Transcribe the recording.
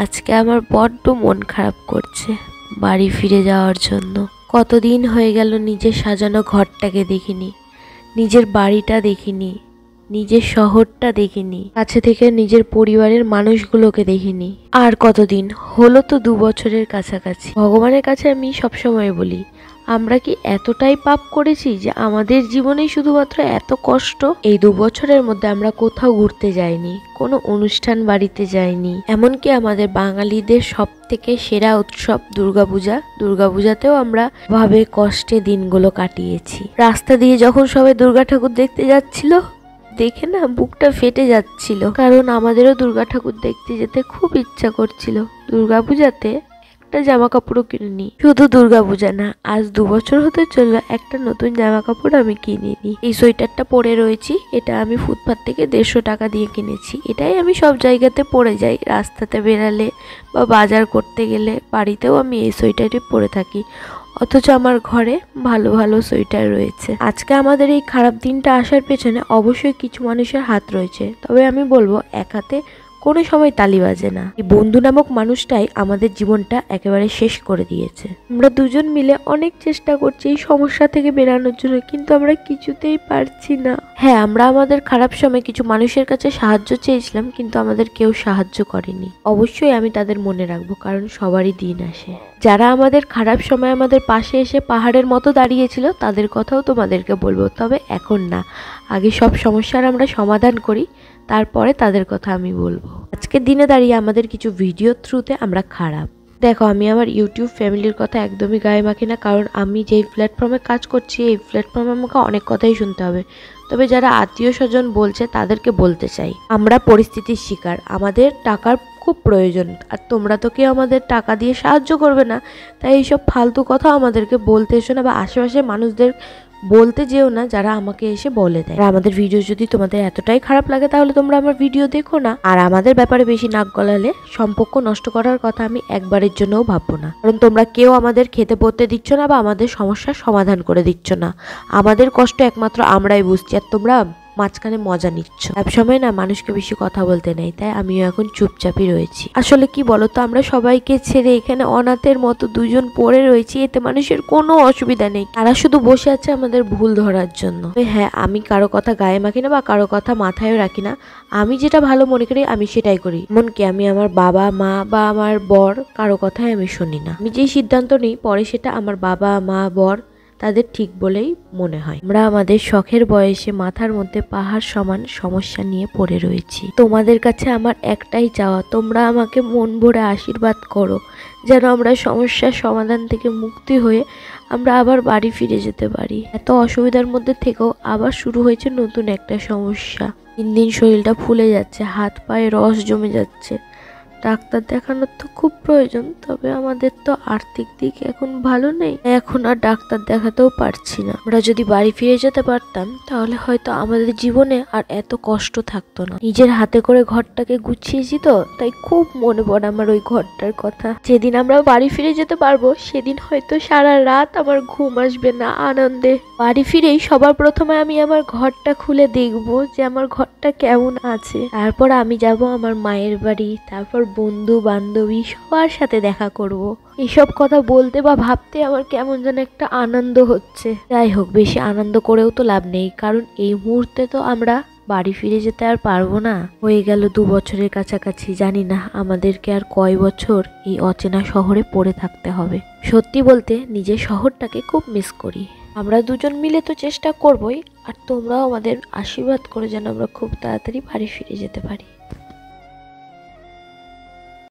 আজকে আমার বড্ড মন খারাপ করছে বাড়ি ফিরে যাওয়ার জন্য। কতদিন হয়ে গেল নিজের সাজানো ঘরটাকে দেখিনি, নিজের বাড়িটা দেখিনি, নিজের শহরটা দেখিনি, কাছে থেকে নিজের পরিবারের মানুষগুলোকে দেখিনি। আর কতদিন হলো তো 2 বছরের কাছাকাছি। ভগবানের কাছে আমি সবসময় বলি, আমরা কি এতটাই পাপ করেছি যে আমাদের জীবনে শুধুমাত্র এত কষ্ট? এই 2 বছরের মধ্যে আমরা কোথাও ঘুরতে যাইনি, কোনো অনুষ্ঠান বাড়িতে যাইনি, এমনকি আমাদের বাঙালিদের সব থেকে সেরা উৎসব দুর্গাপূজাতেও আমরা ভাবে কষ্টে দিনগুলো কাটিয়েছি। রাস্তা দিয়ে যখন সবাই দুর্গা ঠাকুর দেখতে যাচ্ছিল, দেখে না বুকটা ফেটে যাচ্ছিল, কারণ আমাদেরও দুর্গা ঠাকুর দেখতে যেতে খুব ইচ্ছা করছিল। দুর্গাপূজাতে একটা জামা কাপড়ও কিনিনি। শুধু দুর্গাপূজা না, আজ 2 বছর হতে চললো একটা নতুন জামা কাপড় আমি কিনিনি। এই সোয়েটারটা পরে রয়েছি, এটা আমি ফুটপাত থেকে 150 টাকা দিয়ে কিনেছি। এটাই আমি সব জায়গাতে পরে যাই, রাস্তাতে বেরালে বা বাজার করতে গেলে, বাড়িতেও আমি এই সোয়েটারই পরে থাকি। অথচ আমার ঘরে ভালো ভালো সোয়েটার রয়েছে। আজকে আমাদের এই খারাপ দিনটা আসার পেছনে অবশ্যই কিছু মানুষের হাত রয়েছে, তবে আমি বলবো এক হাতে কোনো সময় তালি বাজে না। এই বন্ধু নামক মানুষটাই আমাদের জীবনটা একেবারে শেষ করে দিয়েছে। আমরা দুজন মিলে অনেক চেষ্টা করছি এই সমস্যা থেকে বেরানোর জন্য, কিন্তু আমরা কিছুতেই পারছি না। হ্যাঁ, আমরা আমাদের খারাপ সময় কিছু মানুষের কাছে সাহায্য চেয়েছিলাম, কিন্তু আমাদের কেউ সাহায্য করেনি। অবশ্যই আমি তাদের মনে রাখবো, কারণ সবারই দিন আসে। যারা আমাদের খারাপ সময় আমাদের পাশে এসে পাহাড়ের মতো দাঁড়িয়েছিল, তাদের কথাও তোমাদেরকে বলবো, তবে এখন না। আগে সব সমস্যার আমরা সমাধান করি, তারপরে তাদের কথা আমি বলবো। আজকের দিনে দাঁড়িয়ে আমাদের কিছু ভিডিও থ্রুতে আমরা খারাপ। দেখো, আমি আমার ইউটিউব ফ্যামিলির কথা একদমই গায়ে মাখি না, কারণ আমি যেই প্ল্যাটফর্মে কাজ করছি এই প্ল্যাটফর্মে আমাকে অনেক কথাই শুনতে হবে। তবে যারা আত্মীয় স্বজন বলছে তাদেরকে বলতে চাই, আমরা পরিস্থিতির শিকার, আমাদের টাকার খুব প্রয়োজন, আর তোমরা তো কেউ আমাদের টাকা দিয়ে সাহায্য করবে না। তাই এইসব ফালতু কথা আমাদেরকে বলতে এসো না, বা আশেপাশের মানুষদের বলতে যেও না যারা আমাকে এসে বলে দেয়। আর আমাদের ভিডিও যদি তোমাদের এতটাই খারাপ লাগে, তাহলে তোমরা আমার ভিডিও দেখো না। আর আমাদের ব্যাপারে বেশি নাক গলালে সম্পর্ক নষ্ট করার কথা আমি একবারের জন্যও ভাববো না, কারণ তোমরা কেউ আমাদের খেতে পড়তে দিচ্ছ না বা আমাদের সমস্যার সমাধান করে দিচ্ছ না। আমাদের কষ্ট একমাত্র আমরাই বুঝছি, আর তোমরা মাঝখানে মজা নিচ্ছ। সব সময় না মানুষকে বেশি কথা বলতে নেই, তাই আমিও এখন চুপচাপই রয়েছি। আসলে কি বলতো, আমরা সবাইকে ছেড়ে এখানে অনাথের মতো দুজন পড়ে রয়েছি, এতে মানুষের কোনো অসুবিধা নেই। তারা শুধু বসে আছে আমাদের ভুল ধরার জন্য। হ্যাঁ, আমি কারো কথা গায়ে মাখি না বা কারো কথা মাথায়ও রাখি না। আমি যেটা ভালো মনে করি আমি সেটাই করি। এমনকি আমি আমার বাবা মা বা আমার বর কারো কথাই আমি শুনি না। আমি যেই সিদ্ধান্ত নিই পরে সেটা আমার বাবা মা বর তাদের ঠিক বলেই মনে হয়। আমরা আমাদের শখের বয়সে মাথার মধ্যে পাহাড় সমান সমস্যা নিয়ে পড়ে রয়েছি। তোমাদের কাছে আমার একটাই চাওয়া, তোমরা আমাকে মন ভরে আশীর্বাদ করো, যেন আমরা সমস্যার সমাধান থেকে মুক্তি হয়ে আমরা আবার বাড়ি ফিরে যেতে পারি। এত অসুবিধার মধ্যে থেকেও আবার শুরু হয়েছে নতুন একটা সমস্যা। দিন দিন শরীরটা ফুলে যাচ্ছে, হাত পায়ে রস জমে যাচ্ছে। ডাক্তার দেখানোর তো খুব প্রয়োজন, তবে আমাদের তো আর্থিক দিক এখন ভালো নেই, এখন আর ডাক্তার দেখাতেও পারছি না। আমরা যদি বাড়ি ফিরে যেতে পারতাম, তাহলে হয়তো আমাদের জীবনে আর এত কষ্ট থাকতো না। নিজের হাতে করে ঘরটাকে গুছিয়েছি তো, তাই খুব মনে পড়ে আমার ওই ঘরটার কথা। যেদিন আমরা বাড়ি ফিরে যেতে পারবো, সেদিন হয়তো সারা রাত আমার ঘুম আসবে না আনন্দে। বাড়ি ফিরেই সবার প্রথমে আমি আমার ঘরটা খুলে দেখবো যে আমার ঘরটা কেমন আছে। তারপর আমি যাব আমার মায়ের বাড়ি, তারপর বন্ধু বান্ধবী সবার সাথে দেখা করব। এইসব কথা বলতে বা ভাবতে আমার কেমন যেন একটা আনন্দ হচ্ছে। যাই হোক, বেশি আনন্দ করেও তো লাভ নেই, কারণ এই মুহূর্তে তো আমরা বাড়ি ফিরে যেতে আর পারবো না। হয়ে গেল 2 বছরের কাছাকাছি, জানি না আমাদেরকে আর কয় বছর এই অচেনা শহরে পড়ে থাকতে হবে। সত্যি বলতে নিজের শহরটাকে খুব মিস করি। আমরা দুজন মিলে তো চেষ্টা করবই, আর তোমরাও আমাদের আশীর্বাদ করে যেন আমরা খুব তাড়াতাড়ি বাড়ি ফিরে যেতে পারি।